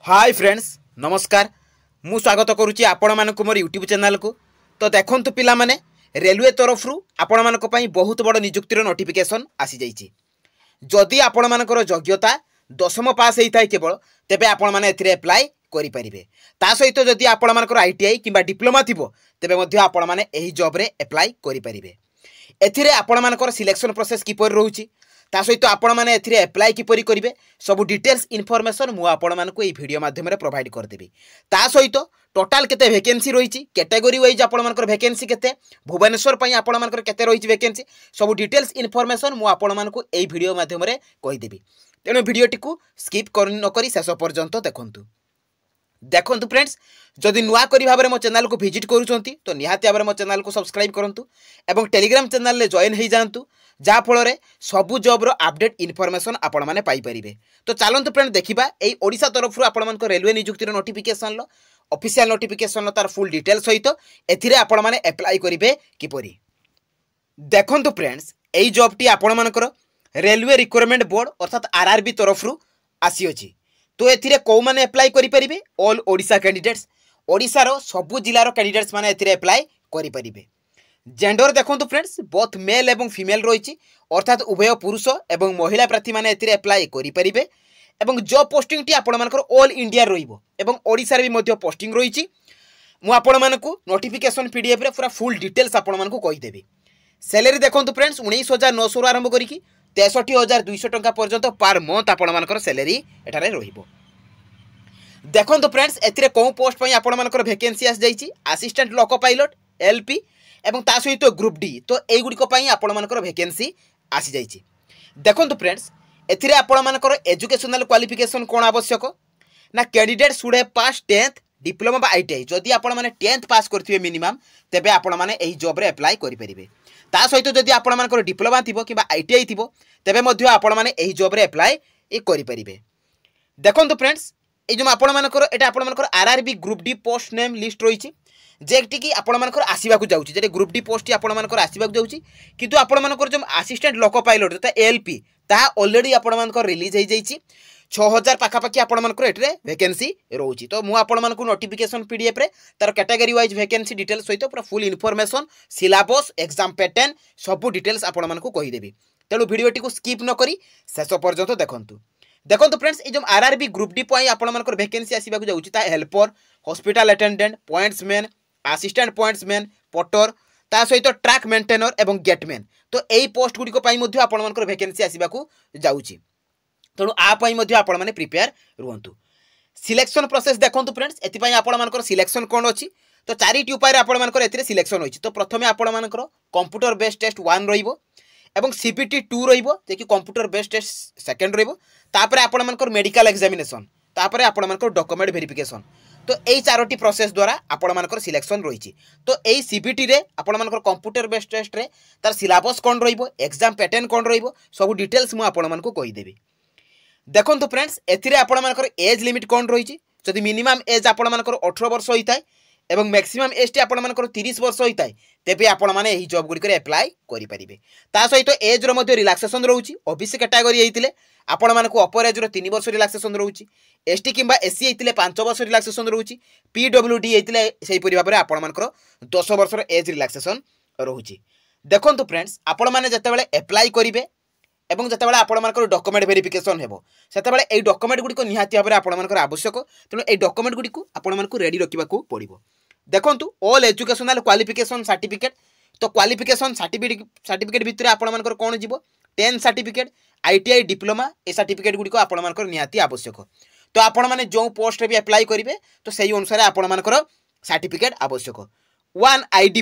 Hi friends नमस्कार मु स्वागत करुच्ची आपण मानक मोर यूट्यूब चैनल को। तो देखंतु पिला माने रेलवे तरफ आपण मानक पई बहुत बड़ नियुक्तिर नोटिफिकेशन आसी जाइछि। जदि आपण मानकर योग्यता 10म पास होता है केवल तेबे आपण माने एथिरे अप्लाई करि परिबे। ता सहित जदि आपण मानकर आईटीआई किंबा डिप्लोमा थिबो तेबे मध्ये आपण माने एही जॉब रे अप्लाई करि परिबे। एथिरे आपण मानकर सिलेक्शन प्रोसेस किपर रहउछि ता सहित आपण माने एथिरे अप्लाई किपरि करिवे सब डिटेल्स इनफॉरमेशन मु आपण मानकु ए वीडियो माध्यम रे प्रोवाइड कर देबी। ता सहित टोटल केते वैकेंसी रहिछि कैटेगरी वाइज आपण मानकर वैकेंसी केते भुवनेश्वर पई आपण मानकर केते रहिछि वैकेंसी सब डिटेल्स इनफॉरमेशन मु आपण मानकु ए वीडियो माध्यम रे कहि देबी। तेनो वीडियोटी को स्किप कर न करी शेष पर्यंत देखंतु। देखंतु फ्रेंड्स जदि नुआ करी भाबरे मो चैनल को विजिट करूछंती तो निहाती भाबरे मो चैनल को सब्सक्राइब करंतु एवं टेलीग्राम चैनल ले जॉइन हो जातु जा फल सबु जॉब रो अपडेट इनफॉरमेशन आपण माने पाई परिबे। तो चलंतु फ्रेंड देखिबा एई ओडिसा तरफ आपण मानक रेलवे नियुक्तिर नोटिफिकेशन लो ऑफिशियल नोटिफिकेशन लो तार फुल डिटेल सहित एथिरे आपण माने अप्लाई करिवे किपरि। देखंतु फ्रेंड्स एई जॉब टी आपण मानकर रेलवे रिक्वायरमेंट बोर्ड अर्थात आरआरबी तरफ आसी अछि। तो एथिरे को माने अप्लाई करि परिबे ऑल ओडिशा कैंडिडेट्स ओडिसा रो सबु जिल्ला रो कैंडिडेट्स माने एथिरे अप्लाई करि परिबे। जेंडर देखंतु फ्रेंड्स बोथ मेल एवं फीमेल रही अर्थात उभय पुरुष एवं महिला प्रार्थी माने एथिरे अप्लाई करि परिबे। एवं जॉब पोस्टिंग टी आपण मानकर ऑल इंडिया रहिबो एवं ओडिसा रे भी मध्य पोस्टिंग रही। मु आपण मानकु नोटिफिकेशन पीडीएफ रे पूरा फुल डिटेल्स आपण मानकु कहि देबी। सैलरी देखंतु फ्रेंड्स 19,900 रु आरंभ करिकि 63,200 टंका पर्यंत पर मंथ आपण मानकर सैलरी एठारे रहिबो। देखंतु फ्रेंड्स एथिरे कोन पोस्ट पई आपण मानकर वैकेंसी आस जाईची असिस्टेंट लोको पायलट एलपी एवं ता सहित ग्रुप डी। तो एई गुडी को पई आपण मानकर वैकेंसी आसी जाईची। देखंतु फ्रेंड्स एथिरे आपण मानकर एजुकेशनल क्वालिफिकेशन कोन आवश्यक ना candidate should have pass 10th diploma बा आईटीआई जदि आपण माने 10th पास करथिबे मिनिमम तेबे आपण माने एही जॉब रे अप्लाई करि परिबे। ता सहित जदि आपण मानकर डिप्लोमा थिबो किबा आईटीआई थिबो तेबे मध्ये आपण माने एही जॉब रे अप्लाई करि परिबे। देखंतु फ्रेंड्स ए जो आपण मानकर एटा आपण मानकर RRB group D post name list रहिछि जेकटी की आपण मानकर आसीबाकू जाउछि जेटे ग्रुप डी पोस्ट आपण मानकर आसीबाकू जाउछि किंतु आपण मानकर जो असिस्टेंट लोको पायलट तथा एलपी ता ऑलरेडी आपण मानकर रिलीज हो जाइछि 6000 पाखापाखि आपण मानकर एटरे वैकेंसी रहउछि। तो मु आपण मानकर नोटिफिकेशन पीडीएफ रे तार कैटेगरी वाइज वैकेंसी डिटेल्स सहित पूरा full information syllabus exam pattern सब डिटेल्स आपण मानकर कहि देबी। तेणु वीडियोटी को स्किप न करी शेष पर्यंत देखंतु। देखंतु फ्रेंड्स ए जो आरआरबी ग्रुप डी पई आपण मानकर वैकेंसी आसीबाकू जाउछि ता helper hospital attendant pointsman assistant pointsman porter ता सहित ट्रैक मेंटेनर एवं गेटमैन। तो एई पोस्ट गुडी को पई मध्ये आपण मानकर वैकेंसी आसीबाकू जाउछि। तेणु आ पई मध्ये आपण माने प्रिपेयर रुहंतु। सिलेक्शन प्रोसेस देखंतु फ्रेंड्स एति पई आपण मानकर सिलेक्शन कोन अछि तो चारिटी उपाय रे आपण मानकर एथिरे सिलेक्शन होइछि। तो प्रथमे आपण मानकर कंप्यूटर बेस्ड टेस्ट 1 रहिबो एवं सीपीटी 2 रहिबो जे कि कंप्यूटर बेस्ड टेस्ट सेकंड रहिबो तापरे आपण मानकर मेडिकल एग्जामिनेशन तापरे आपण मानकर डॉक्यूमेंट वेरिफिकेशन। तो एई चारोटी प्रोसेस द्वारा आपण मानकर सिलेक्शन रहिछि। तो एई सीपीटी रे आपण मानकर कंप्यूटर बेस्ड टेस्ट रे तार सिलेबस कोन रहिबो एग्जाम पैटर्न कोन रहिबो सब डिटेल्स मु आपण मानकु कहि देबी। देखंतु फ्रेंड्स एथिरे आपण मानकर एज लिमिट कोन रहिछि जदि मिनिमम एज आपण मानकर 18 वर्ष होइताय एवं मैक्सिमम एज टी आपण मानकर 30 वर्ष होइताय तेबे आपण माने एही जॉब गुडी करे अप्लाई करि परिबे। ता सहित एज रो मध्ये रिलैक्सेशन रहउछि ओबीसी कैटेगरी हेतिले आपण मानकु अपर एज रो 3 वर्ष रिलैक्सेशन रहउछि एसटी किंबा एससी हेतिले 5 वर्ष रिलैक्सेशन रहउछि पीडब्ल्यूडी हेतिले सेही परि भाबरे आपण मानकर 10 वर्ष रो एज रिलैक्सेशन रहउछि। देखंतु फ्रेंड्स आपण माने जते बेले अप्लाई करिवे एवं जते बेले आपण मानकर डॉक्यूमेंट वेरिफिकेशन हेबो सेते बेले एई डॉक्यूमेंट गुडी को निहाती भाबरे आपण मानकर आवश्यक। तेनु एई डॉक्यूमेंट गुडी को आपण मानकु रेडी रखिबाकू पड़िबो। देखंतु ऑल एजुकेशनल क्वालिफिकेशन सर्टिफिकेट तो क्वालिफिकेशन सर्टिफिकेट भितर आपण मानकर कोन जीवो 10 certificate ITI diploma A certificate गुडी को आपण मानकर निहाती आवश्यक। तो आपण माने जो पोस्ट रे भी अप्लाई करिवे तो सही अनुसार आपण मानकर सर्टिफिकेट आवश्यक। 1 आईडी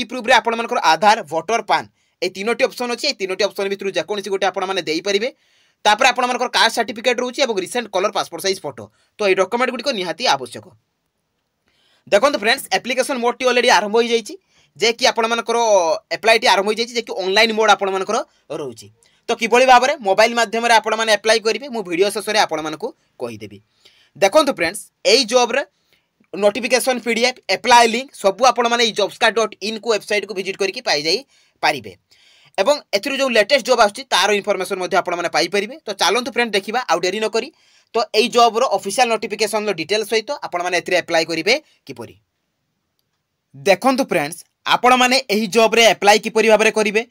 प्रूफ रे आपण मानकर आधार वोटर पान ए तीनोटी ऑप्शन अछि ए तीनोटी ऑप्शन भितर जे कोनसी गोटे आपण माने देई परिबे। तापर आपण मानकर कास्ट सर्टिफिकेट रहउछि एवं recent colour passport size photo. तो ए डॉक्यूमेंट गुडी को निहाती आवश्यक। देखंतु friends application mode T already आरंभ हो जाइछि जे कि आपण मानकर अप्लाई टी आरंभ हो जाइछि जे कि ऑनलाइन मोड आपण मानकर रहउछि। तो किबोली भाबरे मोबाइल माध्यम रे आपण माने अप्लाई करिवे मु वीडियो शेष रे आपण मानकु कहि देबी। देखंतु फ्रेंड्स एई जॉब रे नोटिफिकेशन पीडीएफ अप्लाई लिंक सब आपण माने jobscard.in को वेबसाइट को विजिट करके पाई जाई पारिबे एवं एथिरो जो लेटेस्ट जॉब आछि तार इन्फॉर्मेशन मध्ये आपण माने पाई परिबे। तो चलंतु फ्रेंड देखिबा आउ डेरी न करी तो यही जॉब्र ऑफिशियल नोटिफिकेशन डिटेल्स सहित आपण मैंने एप्लाई करेंगे किपरि देखु फ्रेंड्स आपण मैंने यही जॉब्रे एप्लाई किपरि भाव में करेंगे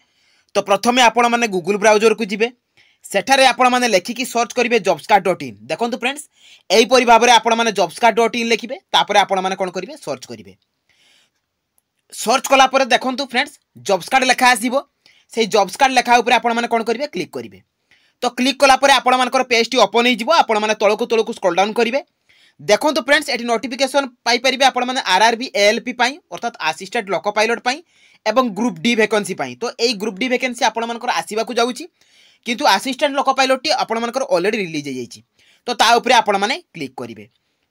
तो प्रथम आपण मैंने गूगल ब्राउजर को जिबे सेठारे आपण मैंने लेखिकी सर्च करेंगे jobscart.in देखो फ्रेंड्स यहीपरि भाव में आपण मैंने jobscart.in लिखिबे तापर आपण मैंने कौन करेंगे सर्च करेंगे सर्च कलापर देखो फ्रेंड्स जॉब्सकार्ड लेखा आसो से जॉब्सकार्ड लेखा उपर आपण मैंने कौन करेंगे क्लिक करेंगे तो क्लिक कलापर आपण मानकर पेजटी ओपन हो आपण मैंने तलकू तलकू स्क्रॉल डाउन करेंगे देखो फ्रेंड्स ये नोटिफिकेशन पाइपर आपण मैंने आरआरबी एएलपी अर्थात असिस्टेंट लोको पायलट एवं ग्रुप डी वैकेंसी तो यही ग्रुप डी वैकेंसी आपण मानकर आसवाक जाऊँगी किंतु असिस्टेंट लोको पायलट आपण मानकर ऑलरेडी रिलीज हो जाइए तो ता उपरे आपण माने क्लिक करेंगे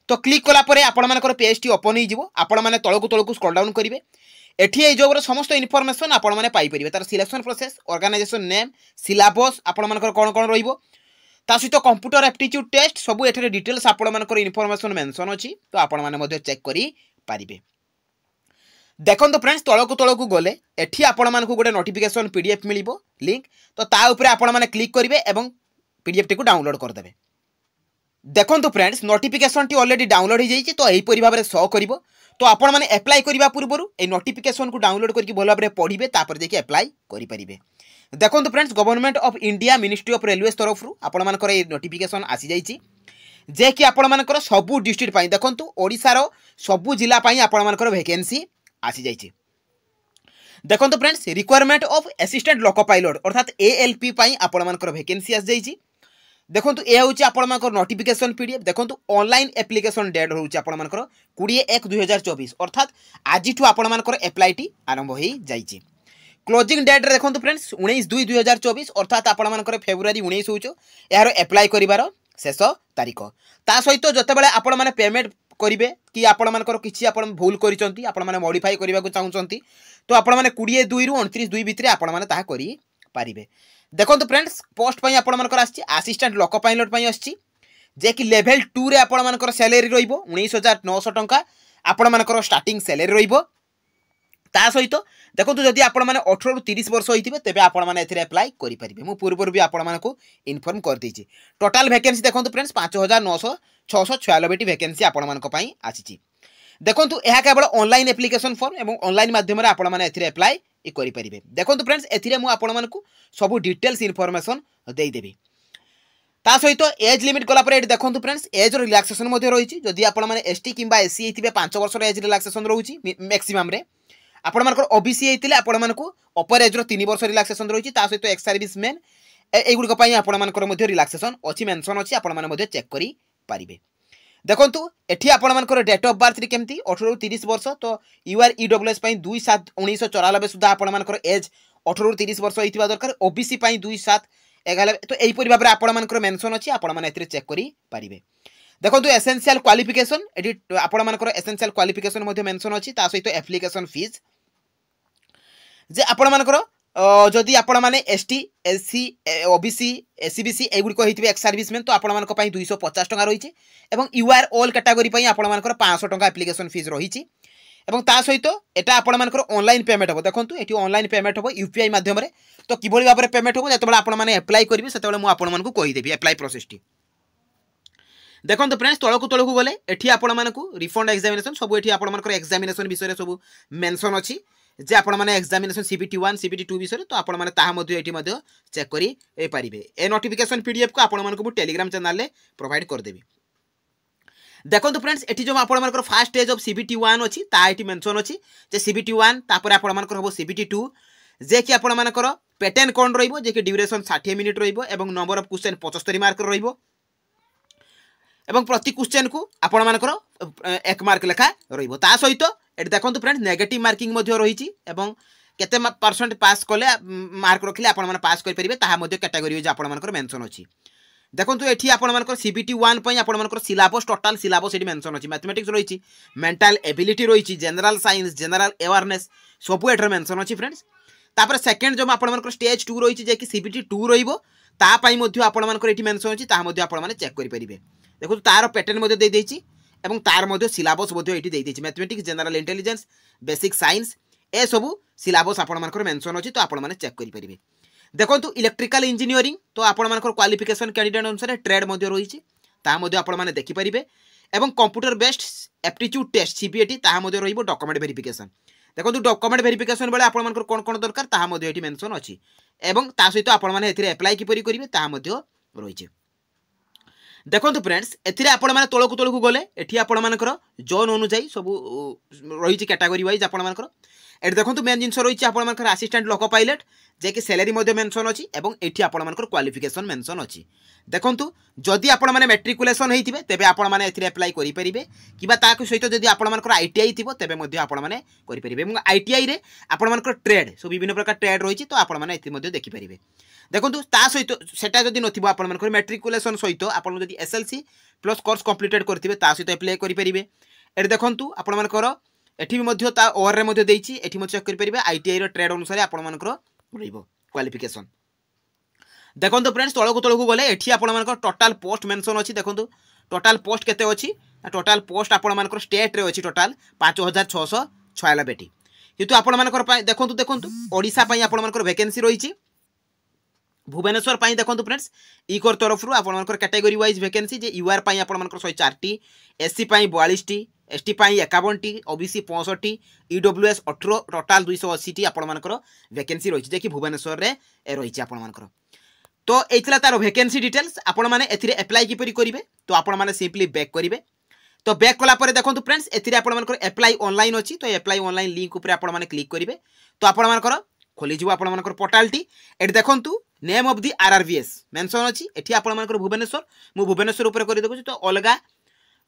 तो क्लिक कलापर आपण मानकर पेजटी ओपन हो आपण मैंने तलकू तलकू स्क्रॉल डाउन करेंगे एठी ए जॉबर समस्त इनफॉरमेशन आपण माने पाई परिबे तार selection process organisation name syllabus आपण मानकर कोन कोन रहिबो ता सहित कंप्यूटर एप्टीट्यूड टेस्ट सब एठरे डिटेल्स आपण मानकर इनफॉरमेशन मेंशन अछि तो आपण माने मध्ये चेक करी पारिबे देखो फ्रेंड्स तलकू गले एठी आपण मानकु गोटे नोटिफिकेशन पीडीएफ मिलिबो लिंक तो ता ऊपर आपण माने क्लिक करिवे एवं पीडीएफ टी को डाउनलोड कर देबे देखो friends notification T already download हो जाइए तो यही परि भाव में शो करिवो तो आपण माने अप्लाई करबा पूर्व ए नोटिफिकेशन को डाउनलोड करके भल भाव में पढ़िबे तापर देखि अप्लाई करि परिबे देखो friends government of India ministry of railway तरफ आपण मानकर ए नोटिफिकेशन आसी जाइए जे कि आपण मानकर सबु डिस्ट्रिक्ट पई देखंतु ओडिसा रो सबु जिला पई आपण मानकर वैकेंसी आसी जाइए देखो friends requirement of assistant loco pilot अर्थात एएलपी पई आपण मानकर वैकेंसी आसी जाइए देखो यह हूँ आपर नोटिफिकेशन पीडीएफ देखो ऑनलाइन एप्लिकेशन डेट रोचे आपर 20/1/2024 अर्थात आज आपर एप्लाई टी आरंभ हो जाइए क्लोजिंग डेट देखो फ्रेंड्स 19/2/2024 अर्थात आपर फेब्रुआरी 19 हूँ यार एप्लाई कर शेष तारीख ता सहित जो बेले आपण मैंने पेमेंट करेंगे कि आपण किसी भूल कर मॉडिफाई करने को चाहूँगी तो आपण मैंने 20/2 ରୁ 29/2 भितर आपण मैंने पारिबे देखो फ्रेंड्स पोस्ट पई आपण मानकर आछि असिस्टेंट लोको पायलट पई आछि जे कि लेवल 2 रे आपण मानकर सैलरी रहिबो 19,900 टंका आपण मानकर स्टार्टिंग सैलरी रहिबो ता सहित देखो जदि आपण माने 18 ରୁ 30 वर्ष होइथिबे तेबे आपण माने एथिरे अप्लाई करि परिबे मु पूर्व भी आपण मानकु इन्फॉर्म कर देछि टोटल वैकेंसी देखो फ्रेंड्स 5,996 टी वैकेंसी आपण मानक पई आछि देखो यह केवल ऑनलाइन एप्लिकेशन फॉर्म एवं ऑनलाइन माध्यम आपण माने एथिरे अप्लाई करि परिबे देखो फ्रेंड्स एथिरे मु आपण मानकु सब डिटेल्स इनफॉरमेशन देई देबी ता सहित एज लिमिट गला पर देखो फ्रेंड्स एज रिलैक्सेशन मध्ये रही जदि आपण माने एसटी किंबा एससी हेतिबे 5 वर्ष एज रिलैक्सेशन रहउची मैक्सिमम रे आपण मानकर ओबीसी हेतिले आपण मानकु अपर एज रो 3 वर्ष रिलैक्सेशन रहउची ता सहित एक्स सर्विस मैन एगुड को पई आपण मानकर मध्ये रिलैक्सेशन अछि मेंशन अछि आपण माने मध्ये चेक करि पारिबे देखो एठी आपण मानकर डेट ऑफ बर्थ केमती 18 ରୁ 30 वर्ष तो यूआर ईडब्ल्यूएस पई 2/7/1994 सुधा आपण मानकर एज 18 ରୁ 30 वर्ष होइतिबा दरकार ओबीसी पई 2/7/11 तो एही परि भाबरे आपण मानकर मेंशन अछि आपण माने एथिरे चेक करि पारिबे देखो एसेंशियल क्वालिफिकेशन एडी आपण मानकर एसेंशियल क्वालिफिकेशन मध्ये मेंशन अछि ता सहित एप्लिकेशन फीस जे आपण मानकर जदि आपण माने एसटी एससी ओबीसी एससीबीसी एगुड़िक होइतिबे एक्स सर्विसमैन तो आपण मानक पई 250 टका रहिछि एवं यूआर ऑल कैटेगरी पई आपण मानकर 500 टका एप्लिकेशन फीस रहिछि एवं ता सहित एटा आपण मानकर ऑनलाइन पेमेंट हो देखंतु एटी ऑनलाइन पेमेंट हो यूपीआई माध्यम रे तो किभली भाबरे पेमेंट हो जतबेला आपण माने अप्लाई करिवे सेतबेला मु आपण मानकु कहि देबी अप्लाई प्रोसेस टी देखो फ्रेंड्स तळकु गले एठी आपण मानकु रिफंड एग्जामिनेशन सब एठी आपण मानकर एग्जामिनेशन विषय सब मेंशन अछि जे आपण माने एग्जामिनेशन सीबीटी 1 सीबीटी 2 विषय तो आपण माने ताहा मध्ये एठी मध्ये चेक करि ए पारिबे ए नोटिफिकेशन पीडीएफ को आपण मानकु टेलीग्राम चैनल ले प्रोवाइड कर देबी देखो फ्रेंड्स एठी जो आपण मानकर फर्स्ट स्टेज ऑफ सीबीटी 1 अछि ता एठी मेंशन अछि जे सीबीटी 1 तापर आपण मानकर होबो सीबीटी 2 जे कि आपण मानकर पैटर्न कोन रहिबो जे कि ड्यूरेशन 60 मिनिट रहिबो एवं नंबर ऑफ क्वेश्चन 75 मार्क रहिबो एवं प्रति क्वेश्चन को आपण मानकर 1 मार्क लेखा रहिबो ता सहित एटी देखो फ्रेंड्स नेगेटिव मार्किंग मध्ये रहिछि एवं केते परसेंट पास कले मार्क रखिले आपण माने पास करि परिबे ताहा मध्ये कैटेगरी जे आपण मानकर मेंशन अछि देखो एठी आपण मानकर सीबीटी 1 पई आपण मानकर सिलेबस टोटल सिलेबस एटी मेंशन अछि मैथमेटिक्स रहिछि मेंटल एबिलिटी रहिछि जनरल साइंस जनरल अवेयरनेस सब एटर मेंशन अछि फ्रेंड्स तापर सेकंड जो आपण मानकर स्टेज 2 रहिछि जे कि सीबीटी 2 रहिबो ता पई मध्ये आपण मानकर एटी मेंशन अछि ताहा मध्ये आपण माने चेक करि परिबे देखो तार पैटर्न मध्ये दे देछि एवं तार मध्ये सिलेबस मध्ये एटी दे देछि mathematics general intelligence basic science ए सब सिलेबस आपण मानकर मेंशन अछि तो आपण माने चेक करि परिबे देखो इलेक्ट्रिकल इंजीनियरिंग तो आपण मानकर क्वालिफिकेशन कैंडिडेट अनुसार ट्रेड मध्ये रहिछि ताहा मध्ये आपण माने देखि परिबे एवं computer based aptitude test CBAT ताहा मध्ये रहिबो डॉक्यूमेंट वेरिफिकेशन देखो डॉक्यूमेंट वेरिफिकेशन बेले आपण मानकर कोन कोन दरकार ताहा मध्ये एठी मेंशन अछि एवं ता सहित आपण माने एथिरे अप्लाई किपरि करिवे ताहा मध्ये रहिছে देखो फ्रेंड्स एथिरे आपण माने तळकु गले एठी आपण मानकर जोन अनुसार सब रहिছে कैटेगरी वाइज आपण मानकर एट देखो मेन जिनस रही है असिस्टेंट लोको पायलट जे कि सैलरी मेंशन अच्छी और ये आपर क्वालिफिकेशन मेंशन अच्छी देखो जदि आपण मैंने मेट्रिकुलेसन होते तेज आपण मैंने एप्लाई करेंगे कि सहित जब आपर आईटीआई थी तेज आपण मैंने करेंगे आईटीआई रे आपण ट्रेड सब विभिन्न प्रकार ट्रेड रही तो आपण मैंने देखिपारे देखो सहित सेटा जदि नथिबो आपण मानकर मेट्रिकुलेसन सहित आपण जदि एसएलसी प्लस कोर्स कंप्लीटेड करथिबे ता सहित अप्लाई करि परिबे एट देखंतु आपण मानकर एठी भी मध्य ता ओवर रे मध्य देइछि एठी मध्य चेक करि परिबे आईटीआई रो ट्रेड अनुसार आपण मानकर रहिबो क्वालिफिकेशन देखंतु फ्रेंड्स तळकु गले एठी आपण मानकर टोटल पोस्ट मेंशन अछि देखंतु टोटल पोस्ट केते अछि टोटल पोस्ट आपण मानकर स्टेट रे अछि टोटल 5696 टी किंतु आपण मानकर देखंतु ओडिसा पई आपण मानकर वैकेंसी रहिछि भुवनेश्वर पाई देखो फ्रेंड्स इकोर तरफ रू आपण कैटेगरी वाइज वैकेंसी जे यूआर पाई आपण 104 टी एससी पाई 42 टी एसटी पाई 51 T OBC 65 T EWS 18 total 280 T आपण वैकेंसी रही जे कि भुवनेश्वर रे रही आपण तो एथला तार वैकेंसी डिटेल्स आपण माने एथिरे अप्लाई किपरि करिवे तो आपण माने सिंपली बैक करिवे तो बैक कला परे देखो फ्रेंड्स एथिरे आपण अप्लाई ऑनलाइन अछि तो अप्लाई ऑनलाइन लिंक ऊपर आपण माने क्लिक करिवे तो आपण खोली जीव आपण पोर्टालटी एट देखंतु नेम ऑफ दी आरआरवीएस मेंशन अछि एठी आपण मानकर भुवनेश्वर मु भुवनेश्वर ऊपर करि देखु तो अलगा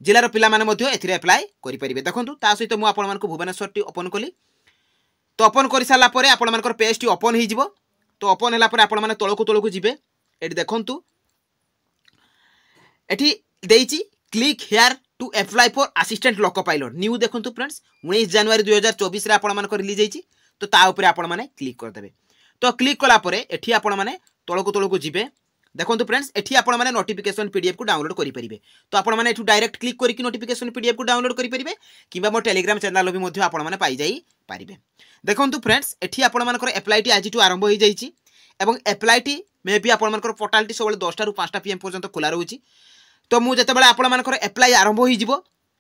जिलार पिला माने मध्ये एथिरे अप्लाई करि परिबे देखंतु ता सहित मु आपण मानकर भुवनेश्वर टी ओपन कली तो ओपन करि साला परे आपण मानकर पेज टी ओपन हि जिवो तो ओपन हला परे आपण माने तळकु जिवे एठी देखंतु एठी देइछि click here to apply for assistant loco pilot new देखंतु फ्रेंड्स 19 जनवरी 2024 रे आपण मानकर रिलीज होइछि तो ता ऊपर आपण माने क्लिक कर देबे तो क्लिक कला परे एठी आपण माने तळकु जिवे देखंतु फ्रेंड्स एठी आपण माने नोटिफिकेशन पीडीएफ को डाउनलोड करि परिबे तो आपण माने एठु डायरेक्ट क्लिक करिकि नोटिफिकेशन पीडीएफ को डाउनलोड करि परिबे किबा मो टेलीग्राम चैनल भी मध्ये आपण माने पाई जाई परिबे देखंतु फ्रेंड्स एठी आपण मानकर अप्लाई टी आज टू आरंभ होई जाईछि एवं अप्लाई टी मे भी आपण मानकर पोर्टल टी सबले 10 टा रु 5 टा पीएम पर्यंत खुला रहउछि तो मु जते बेले आपण मानकर अप्लाई आरंभ होई जिवो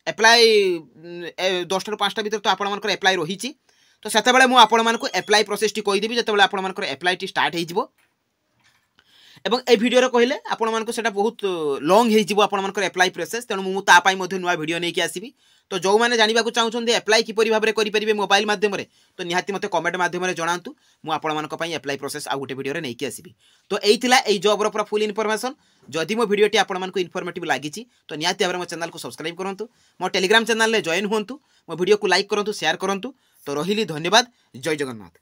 अप्लाई 10 टा रु 5 टा भीतर तो आपण मानकर अप्लाई रहिछि तो सेते बेले मु आपण मानकु अप्लाई प्रोसेस टी कहि देबी जते बेले आपण मानकर अप्लाई टी स्टार्ट हेइ जिवो एवं ए वीडियो रे कहले आपण मानकु सेटा बहुत लॉन्ग हेइ जिवो आपण मानकर अप्लाई प्रोसेस तेनु मु ता पाई मध्ये नुवा वीडियो नै कि आसीबी तो जो माने जानिबा को चाहुछन अप्लाई किपरि भाबरे करि परिबे मोबाइल माध्यम रे तो निहाती मते कमेंट माध्यम रे जणांतु मु आपण मानक पई अप्लाई प्रोसेस आ गुटे वीडियो रे नै कि आसीबी तो एई थिला एई जॉब रो पूरा फुल इन्फॉर्मेशन जदि मो वीडियो टी आपण मानकु इन्फॉर्मेटिव लागिछि तो निहाती भाबरे मो चैनल को सब्सक्राइब करंतु मो टेलीग्राम चैनल ले जॉइन होंतु मो वीडियो को लाइक करंतु शेयर करंतु तो रहिली धन्यवाद जय जगन्नाथ।